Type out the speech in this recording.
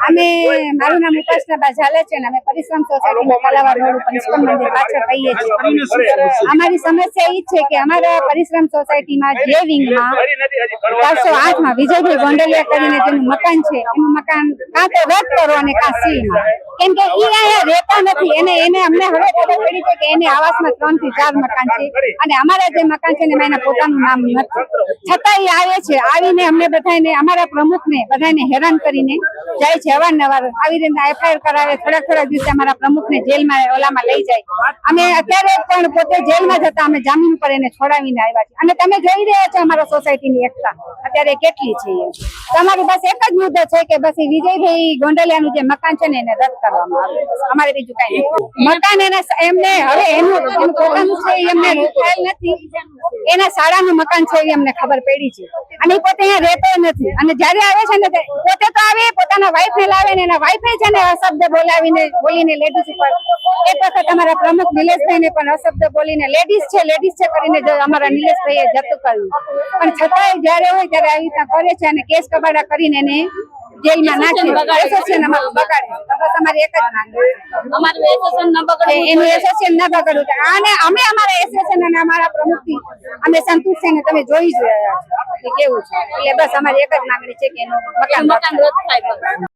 અમે મારું નામ ઉપાસના ઝાલા છે અને અમે પરિશ્રમ સોસાયટીમાં કલાવા રોડ ઉપર ઇસ્કોન મંદિર પાછળ રહીએ છીએ। અમારી સમસ્યા એ છે કે અમારા પરિશ્રમ સોસાયટીમાં જે વિંગમાં 408 માં વિજયભાઈ ગોંડલિયા કરીને જેનું મકાન છે એનું મકાન કાં તો રદ કરો અને કાં સીલમાં, કેમ કે એ અહીંયા રહેતા નથી। એને અમને હવે ખબર પડી છે કે એને આવાસમાં 3 થી 4 મકાન છે અને અમારા જે મકાન છે એમાં એના પોતાનું નામ નથી, છતાં એ આવે છે, આવીને અમને બધાને અમારા પ્રમુખને બધાને હેરાન કરીને જાય છે। અવારનવાર આવી રીતે એફઆઈઆર કરાવે, થોડા દિવસે અમારા પ્રમુખને જેલમાં ઓલામાં લઈ જાય। અમે અત્યારે પણ પોતે જેલમાં જતા અમે જામીન પર એને છોડાવીને આવ્યા છે અને તમે જોઈ રહ્યા છો અમારા સોસાયટીની એકતા અત્યારે કેટલી છે। તમારી બસ એક જ મુદ્દો છે કે બસ વિજયભાઈ ગોંડલિયાનું જે મકાન છે ને એને રદ કરવામાં આવે, અમારે બીજું કઈ નથી। મકાન એમને હવે એનું પોતાનું છે એમને ખ્યાલ નથી, એના શાળાનું મકાન છે એ અમને ખબર પડી છે અને પોતે અહીંયા રહેતો નથી અને જયારે આવે છે ને પોતે તો આવે પોતાના વાઈફ ને લાવે ને એના વાઈફે છે ને અશબ્દ બોલીને લેડીઝ ઉપર એક વખત અમારા પ્રમુખ નિલેશભાઈ ને પણ અશબ્દ બોલીને લેડીઝ છે કરીને અમારા નિલેશભાઈએ જતું કર્યું, પણ છતાંય જયારે હોય ત્યારે આવી રીતના કરે છે અને કેસ કબાડા કરીને એને જેલમાં નાખી એસોસિએશન અમારું બગાડે। તો બસ અમારી એક જ માંગ છે અમારું એસોસિએશન ન બગાડે, એનું એસોસિએશન ન બગાડવું અને અમે અમારા એસોસિએશન અને અમારા પ્રમુખથી અમે સંતુષ્ટ છે ને તમે જોઈ જ રહ્યા છો કે કેવું છે, એટલે બસ અમારી એક જ માંગણી છે કે એનું મકાન રદ થાય।